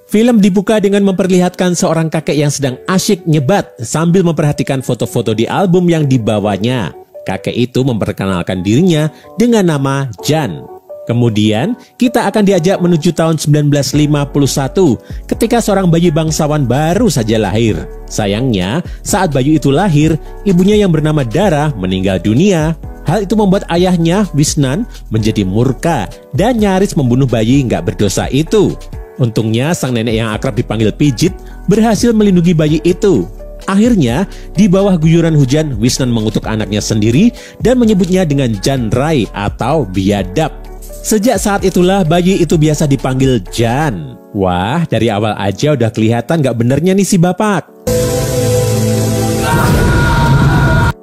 Film dibuka dengan memperlihatkan seorang kakek yang sedang asyik nyebat sambil memperhatikan foto-foto di album yang dibawanya. Kakek itu memperkenalkan dirinya dengan nama Jan. Kemudian, kita akan diajak menuju tahun 1951 ketika seorang bayi bangsawan baru saja lahir. Sayangnya, saat bayi itu lahir, ibunya yang bernama Dara meninggal dunia. Hal itu membuat ayahnya, Wisnan, menjadi murka dan nyaris membunuh bayi nggak berdosa itu. Untungnya, sang nenek yang akrab dipanggil Pijit berhasil melindungi bayi itu. Akhirnya, di bawah guyuran hujan, Wisnan mengutuk anaknya sendiri dan menyebutnya dengan Jan Rai atau biadab. Sejak saat itulah bayi itu biasa dipanggil Jan. Wah, dari awal aja udah kelihatan gak benernya nih si bapak.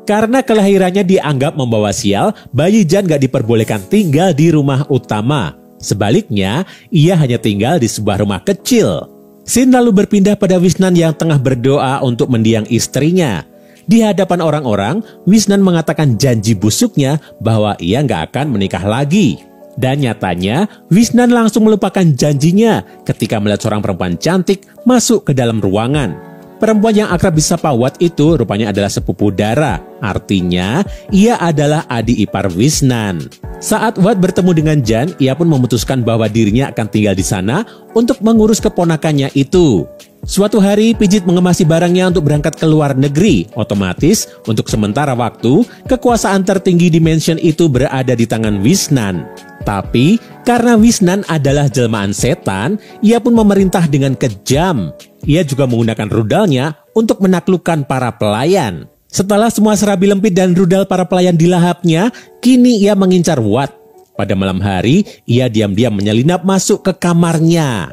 Karena kelahirannya dianggap membawa sial, bayi Jan gak diperbolehkan tinggal di rumah utama. Sebaliknya, ia hanya tinggal di sebuah rumah kecil. Scene lalu berpindah pada Wisnan yang tengah berdoa untuk mendiang istrinya. Di hadapan orang-orang, Wisnan mengatakan janji busuknya bahwa ia nggak akan menikah lagi. Dan nyatanya, Wisnan langsung melupakan janjinya ketika melihat seorang perempuan cantik masuk ke dalam ruangan. Perempuan yang akrab disapa Wat itu rupanya adalah sepupu Dara. Artinya, ia adalah adik ipar Wisnan. Saat Wat bertemu dengan Jan, ia pun memutuskan bahwa dirinya akan tinggal di sana untuk mengurus keponakannya itu. Suatu hari, Pijit mengemasi barangnya untuk berangkat ke luar negeri. Otomatis, untuk sementara waktu, kekuasaan tertinggi di mansion itu berada di tangan Wisnan. Tapi, karena Wisnan adalah jelmaan setan, ia pun memerintah dengan kejam. Ia juga menggunakan rudalnya untuk menaklukkan para pelayan. Setelah semua serabi lempit dan rudal para pelayan dilahapnya, kini ia mengincar Wat. Pada malam hari, ia diam-diam menyelinap masuk ke kamarnya.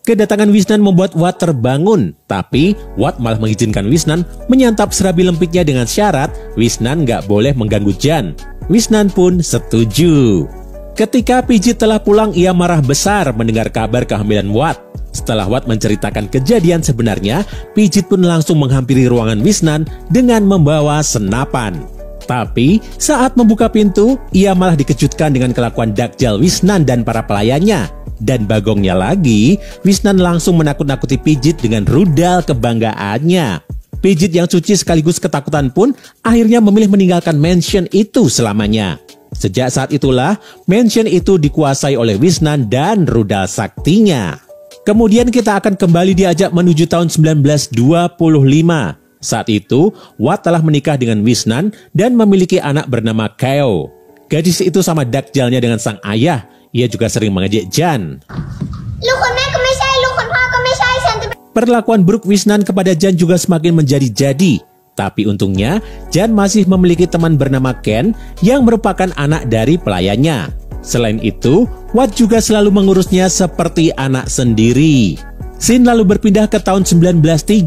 Kedatangan Wisnan membuat Wat terbangun, tapi Wat malah mengizinkan Wisnan menyantap serabi lempitnya dengan syarat Wisnan nggak boleh mengganggu Jan. Wisnan pun setuju. Ketika Pijit telah pulang, ia marah besar mendengar kabar kehamilan Wat. Setelah Wat menceritakan kejadian sebenarnya, Pijit pun langsung menghampiri ruangan Wisnan dengan membawa senapan. Tapi saat membuka pintu, ia malah dikejutkan dengan kelakuan Dakjal Wisnan dan para pelayannya. Dan bagongnya lagi, Wisnan langsung menakut-nakuti Pijit dengan rudal kebanggaannya. Pijit yang suci sekaligus ketakutan pun akhirnya memilih meninggalkan mansion itu selamanya. Sejak saat itulah, mansion itu dikuasai oleh Wisnan dan rudal saktinya. Kemudian kita akan kembali diajak menuju tahun 1925. Saat itu, Wat telah menikah dengan Wisnan dan memiliki anak bernama Keo. Gadis itu sama Dakjalnya dengan sang ayah. Ia juga sering mengejek Jan. Perlakuan buruk Wisnan kepada Jan juga semakin menjadi-jadi. Tapi untungnya, Jan masih memiliki teman bernama Ken yang merupakan anak dari pelayannya. Selain itu, Wat juga selalu mengurusnya seperti anak sendiri. Scene lalu berpindah ke tahun 1932,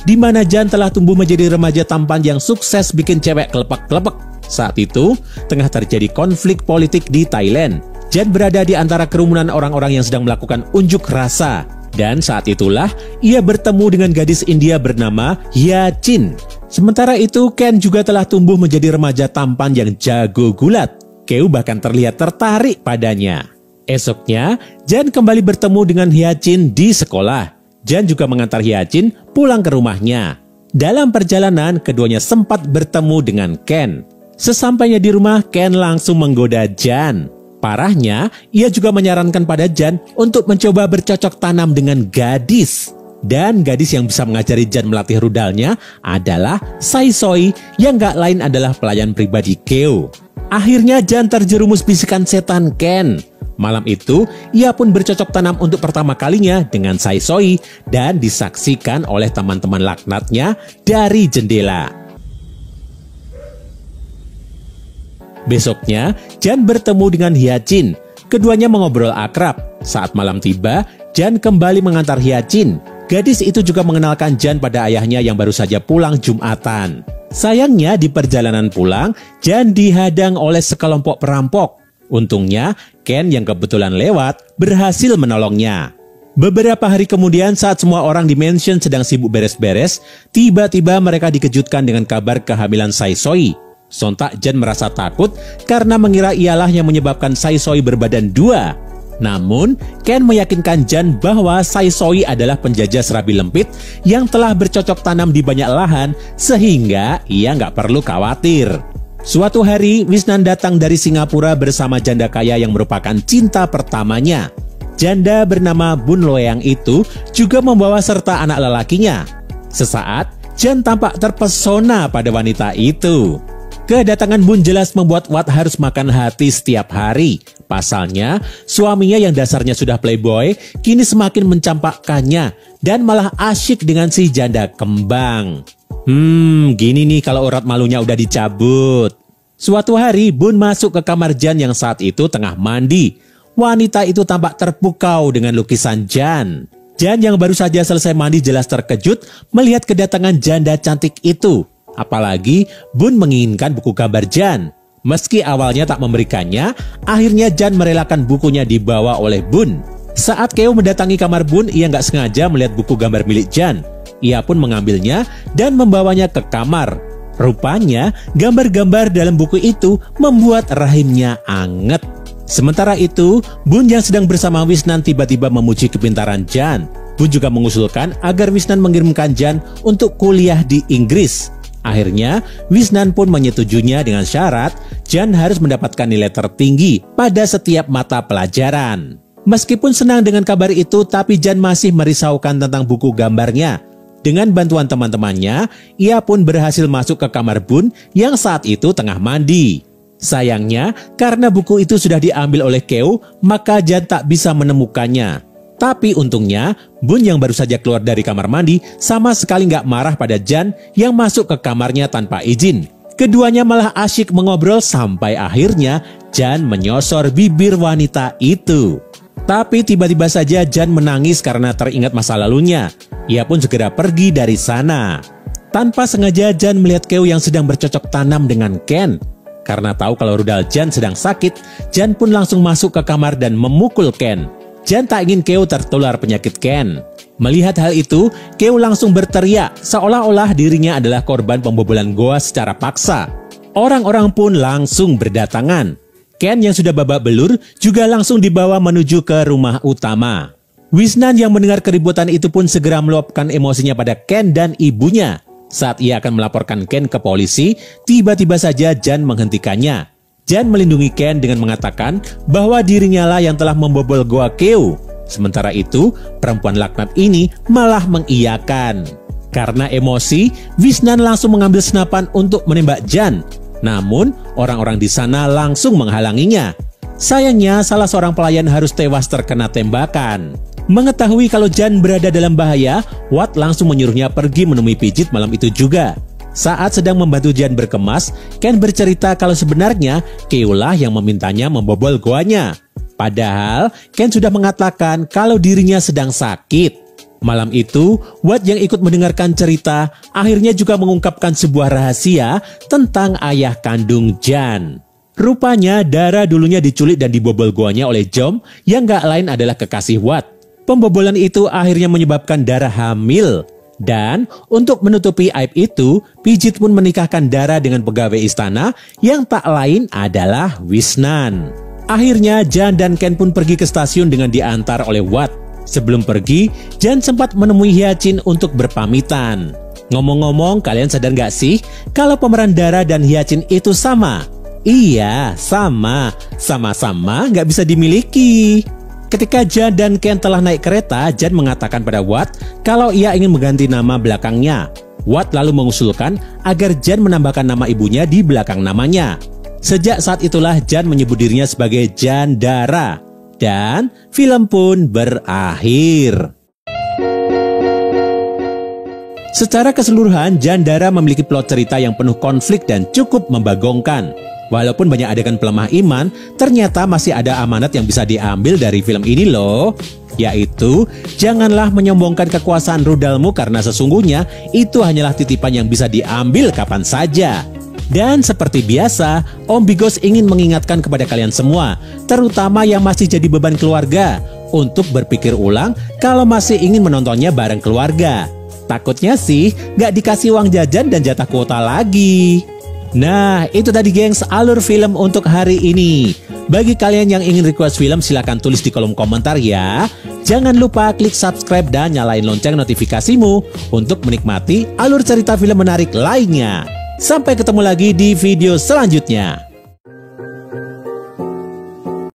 di mana Jan telah tumbuh menjadi remaja tampan yang sukses bikin cewek kelepek-kelepek. Saat itu, tengah terjadi konflik politik di Thailand. Jan berada di antara kerumunan orang-orang yang sedang melakukan unjuk rasa. Dan saat itulah, ia bertemu dengan gadis India bernama Hyacin. Sementara itu, Ken juga telah tumbuh menjadi remaja tampan yang jago gulat. Keo bahkan terlihat tertarik padanya. Esoknya, Jan kembali bertemu dengan Hyacin di sekolah. Jan juga mengantar Hyacin pulang ke rumahnya. Dalam perjalanan, keduanya sempat bertemu dengan Ken. Sesampainya di rumah, Ken langsung menggoda Jan. Parahnya, ia juga menyarankan pada Jan untuk mencoba bercocok tanam dengan gadis. Dan gadis yang bisa mengajari Jan melatih rudalnya adalah Sai Soi yang gak lain adalah pelayan pribadi Keo. Akhirnya Jan terjerumus bisikan setan Ken. Malam itu, ia pun bercocok tanam untuk pertama kalinya dengan Sai Soi dan disaksikan oleh teman-teman laknatnya dari jendela. Besoknya, Jan bertemu dengan Hyacin. Keduanya mengobrol akrab. Saat malam tiba, Jan kembali mengantar Hyacin. Gadis itu juga mengenalkan Jan pada ayahnya yang baru saja pulang Jumatan. Sayangnya di perjalanan pulang, Jan dihadang oleh sekelompok perampok. Untungnya, Ken yang kebetulan lewat berhasil menolongnya. Beberapa hari kemudian saat semua orang di mansion sedang sibuk beres-beres, tiba-tiba mereka dikejutkan dengan kabar kehamilan Sai Soi. Sontak Jan merasa takut karena mengira ialah yang menyebabkan Sai Soi berbadan dua. Namun, Ken meyakinkan Jan bahwa Saisoi adalah penjajah serabi lempit yang telah bercocok tanam di banyak lahan sehingga ia nggak perlu khawatir. Suatu hari, Wisnan datang dari Singapura bersama janda kaya yang merupakan cinta pertamanya. Janda bernama Bun Loeang itu juga membawa serta anak lelakinya. Sesaat, Jan tampak terpesona pada wanita itu. Kedatangan Bun jelas membuat Watt harus makan hati setiap hari. Pasalnya, suaminya yang dasarnya sudah playboy, kini semakin mencampakkannya dan malah asyik dengan si janda kembang. Gini nih kalau urat malunya udah dicabut. Suatu hari, Bun masuk ke kamar Jan yang saat itu tengah mandi. Wanita itu tampak terpukau dengan lukisan Jan. Jan yang baru saja selesai mandi jelas terkejut melihat kedatangan janda cantik itu. Apalagi Bun menginginkan buku gambar Jan. Meski awalnya tak memberikannya, akhirnya Jan merelakan bukunya dibawa oleh Bun. Saat Keo mendatangi kamar Bun, ia nggak sengaja melihat buku gambar milik Jan. Ia pun mengambilnya dan membawanya ke kamar. Rupanya, gambar-gambar dalam buku itu membuat rahimnya anget. Sementara itu, Bun yang sedang bersama Wisnan tiba-tiba memuji kepintaran Jan. Bun juga mengusulkan agar Wisnan mengirimkan Jan untuk kuliah di Inggris. Akhirnya, Wisnan pun menyetujuinya dengan syarat Jan harus mendapatkan nilai tertinggi pada setiap mata pelajaran. Meskipun senang dengan kabar itu, tapi Jan masih merisaukan tentang buku gambarnya. Dengan bantuan teman-temannya, ia pun berhasil masuk ke kamar Bun yang saat itu tengah mandi. Sayangnya, karena buku itu sudah diambil oleh Keo, maka Jan tak bisa menemukannya. Tapi untungnya, Bun yang baru saja keluar dari kamar mandi sama sekali nggak marah pada Jan yang masuk ke kamarnya tanpa izin. Keduanya malah asyik mengobrol sampai akhirnya Jan menyosor bibir wanita itu. Tapi tiba-tiba saja Jan menangis karena teringat masa lalunya. Ia pun segera pergi dari sana. Tanpa sengaja Jan melihat Keo yang sedang bercocok tanam dengan Ken. Karena tahu kalau rudal Jan sedang sakit, Jan pun langsung masuk ke kamar dan memukul Ken. Jan tak ingin Keo tertular penyakit Ken. Melihat hal itu, Keo langsung berteriak seolah-olah dirinya adalah korban pembobolan goa secara paksa. Orang-orang pun langsung berdatangan. Ken yang sudah babak belur juga langsung dibawa menuju ke rumah utama. Wisnan yang mendengar keributan itu pun segera meluapkan emosinya pada Ken dan ibunya. Saat ia akan melaporkan Ken ke polisi, tiba-tiba saja Jan menghentikannya. Jan melindungi Ken dengan mengatakan bahwa dirinya lah yang telah membobol goa Keo. Sementara itu, perempuan laknat ini malah mengiyakan. Karena emosi, Wisnan langsung mengambil senapan untuk menembak Jan. Namun, orang-orang di sana langsung menghalanginya. Sayangnya, salah seorang pelayan harus tewas terkena tembakan. Mengetahui kalau Jan berada dalam bahaya, Watt langsung menyuruhnya pergi menemui Pijit malam itu juga. Saat sedang membantu Jan berkemas, Ken bercerita kalau sebenarnya Keo lah yang memintanya membobol goanya. Padahal Ken sudah mengatakan kalau dirinya sedang sakit. Malam itu, Watt yang ikut mendengarkan cerita akhirnya juga mengungkapkan sebuah rahasia tentang ayah kandung Jan. Rupanya Dara dulunya diculik dan dibobol goanya oleh Jom yang gak lain adalah kekasih Watt. Pembobolan itu akhirnya menyebabkan Dara hamil. Dan untuk menutupi aib itu, Pijit pun menikahkan Dara dengan pegawai istana yang tak lain adalah Wisnan. Akhirnya Jan dan Ken pun pergi ke stasiun dengan diantar oleh Watt. Sebelum pergi, Jan sempat menemui Hyacin untuk berpamitan. Ngomong-ngomong, kalian sadar gak sih kalau pemeran Dara dan Hyacin itu sama? Iya, sama. Sama-sama gak bisa dimiliki. Ketika Jan dan Ken telah naik kereta, Jan mengatakan pada Watt kalau ia ingin mengganti nama belakangnya. Watt lalu mengusulkan agar Jan menambahkan nama ibunya di belakang namanya. Sejak saat itulah Jan menyebut dirinya sebagai Jan Dara. Dan film pun berakhir. Secara keseluruhan, Jan Dara memiliki plot cerita yang penuh konflik dan cukup membagongkan. Walaupun banyak adegan pelemah iman, ternyata masih ada amanat yang bisa diambil dari film ini loh. Yaitu, janganlah menyombongkan kekuasaan rudalmu karena sesungguhnya itu hanyalah titipan yang bisa diambil kapan saja. Dan seperti biasa, Om Bigos ingin mengingatkan kepada kalian semua, terutama yang masih jadi beban keluarga, untuk berpikir ulang kalau masih ingin menontonnya bareng keluarga. Takutnya sih, gak dikasih uang jajan dan jatah kuota lagi. Nah, itu tadi gengs alur film untuk hari ini. Bagi kalian yang ingin request film silahkan tulis di kolom komentar ya. Jangan lupa klik subscribe dan nyalain lonceng notifikasimu untuk menikmati alur cerita film menarik lainnya. Sampai ketemu lagi di video selanjutnya.